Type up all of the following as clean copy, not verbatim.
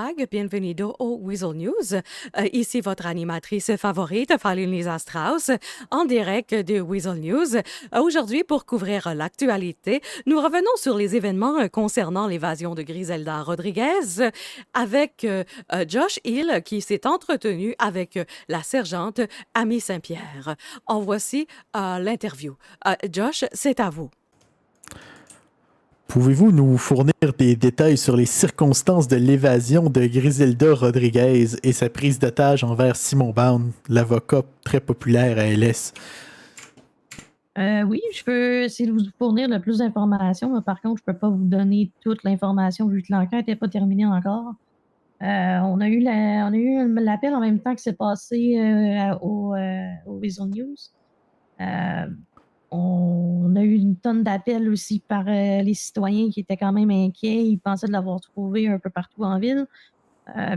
Prague, bienvenido au Weasel News. Ici votre animatrice favorite, Falin Strauss, en direct de Weasel News. Aujourd'hui, pour couvrir l'actualité, nous revenons sur les événements concernant l'évasion de Griselda Rodriguez avec Josh Hill qui s'est entretenu avec la sergente Amy Saint-Pierre. En voici l'interview. Josh, c'est à vous. Pouvez-vous nous fournir des détails sur les circonstances de l'évasion de Griselda Rodriguez et sa prise d'otage envers Simon Bound, l'avocat très populaire à LS? Oui, je peux essayer de vous fournir le plus d'informations, mais par contre, je ne peux pas vous donner toute l'information vu que l'enquête n'est pas terminée encore. On a eu l'appel en même temps que c'est passé au Weasel News. On a eu une tonne d'appels aussi par les citoyens qui étaient quand même inquiets. Ils pensaient de l'avoir trouvé un peu partout en ville.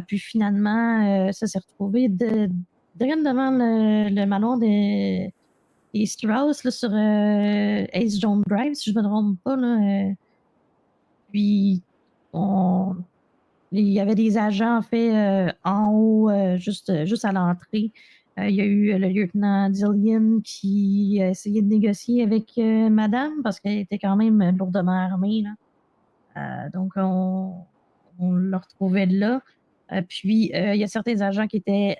Puis finalement, ça s'est retrouvé direct devant le manoir des Strauss là, sur Ace John Drive, si je ne me trompe pas. Là, puis il y avait des agents en fait en haut, juste à l'entrée. Il y a eu le lieutenant Dillian qui a essayé de négocier avec madame parce qu'elle était quand même lourdement armée. Là. Donc, on le retrouvait là. Puis, il y a certains agents qui étaient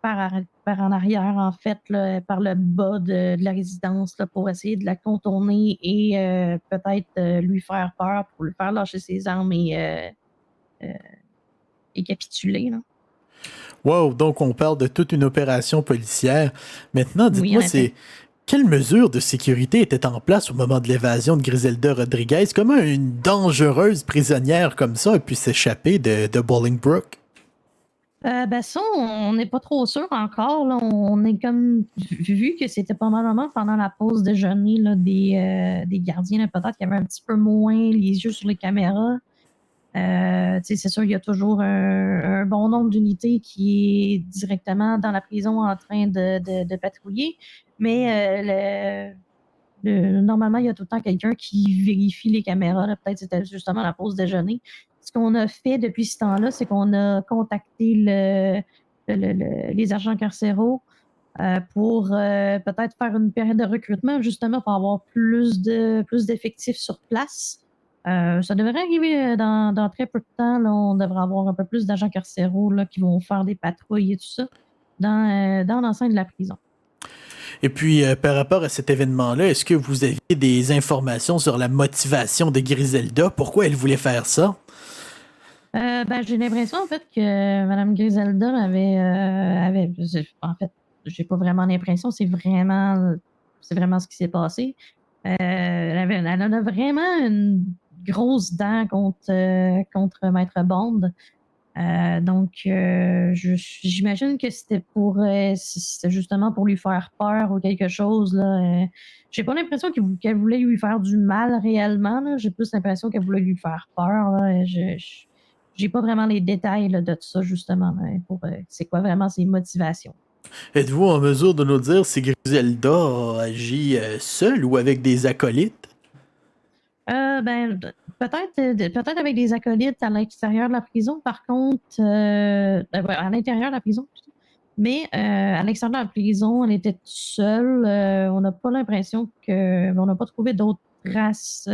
par en arrière, en fait, là, par le bas de la résidence là, pour essayer de la contourner et peut-être lui faire peur pour lui faire lâcher ses armes et capituler. Là. Wow, donc on parle de toute une opération policière. Maintenant, Oui, dites-moi, en effet. quelles mesures de sécurité étaient en place au moment de l'évasion de Griselda Rodriguez? Comment une dangereuse prisonnière comme ça a pu s'échapper de Bolingbrook? Ça, on n'est pas trop sûr encore. Là. On est comme vu que c'était probablement pendant la pause déjeuner là, des gardiens, là, peut-être qu'il y avait un petit peu moins les yeux sur les caméras. C'est sûr, il y a toujours un bon nombre d'unités qui est directement dans la prison en train de patrouiller, mais normalement, il y a tout le temps quelqu'un qui vérifie les caméras. Là. Peut-être que c'était justement la pause déjeuner. Ce qu'on a fait depuis ce temps-là, c'est qu'on a contacté les agents carcéraux pour peut-être faire une période de recrutement, justement pour avoir plus d'effectifs sur place. Ça devrait arriver dans très peu de temps. Là, on devrait avoir un peu plus d'agents carcéraux là, qui vont faire des patrouilles et tout ça dans l'enceinte de la prison. Et puis, par rapport à cet événement-là, est-ce que vous aviez des informations sur la motivation de Griselda? Pourquoi elle voulait faire ça? J'ai l'impression, en fait, que Mme Griselda en fait, j'ai pas vraiment l'impression, c'est vraiment ce qui s'est passé. Elle en a vraiment une grosse dent contre Maître Bond. Donc, j'imagine que c'était c'était justement pour lui faire peur ou quelque chose. Là. J'ai pas l'impression qu'elle voulait lui faire du mal réellement. Là. J'ai plus l'impression qu'elle voulait lui faire peur. Là. J'ai pas vraiment les détails là, de tout ça, justement, là, pour c'est quoi vraiment ses motivations. Êtes-vous en mesure de nous dire si Griselda a agi seule ou avec des acolytes? Peut-être avec des acolytes à l'extérieur de la prison. Par contre, à l'intérieur de la prison, plutôt. Mais à l'extérieur de la prison, elle était seule. On n'a pas l'impression on n'a pas trouvé d'autres traces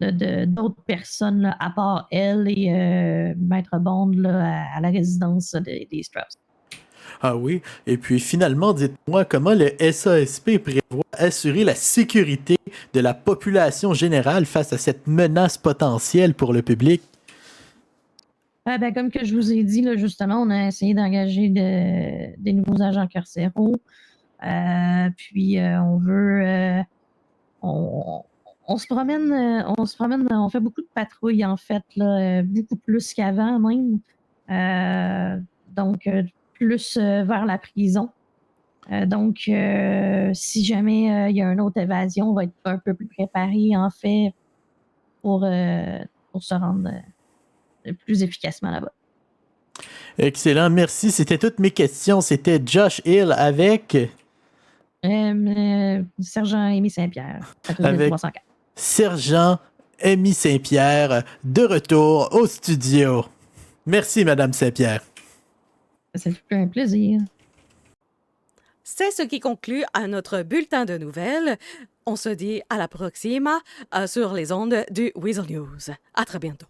d'autres personnes là, à part elle et Maître Bond là, à la résidence des Strauss. Ah oui. Et puis finalement, dites-moi comment le SASP prévoit assurer la sécurité de la population générale face à cette menace potentielle pour le public? Comme que je vous ai dit, là, justement, on a essayé d'engager des nouveaux agents carcéraux. Puis on veut on, on se promène, on fait beaucoup de patrouilles en fait, là, beaucoup plus qu'avant même. Donc plus vers la prison. Donc si jamais il y a une autre évasion, on va être un peu plus préparé en fait pour, pour se rendre plus efficacement là-bas. Excellent, merci. C'était toutes mes questions. C'était Josh Hill avec Sergent Amy Saint-Pierre, à avec 304. Sergent Amy Saint-Pierre, de retour au studio. Merci, Madame Saint-Pierre. Ça fait un plaisir. C'est ce qui conclut à notre bulletin de nouvelles. On se dit à la proxima sur les ondes du Weasel News. À très bientôt.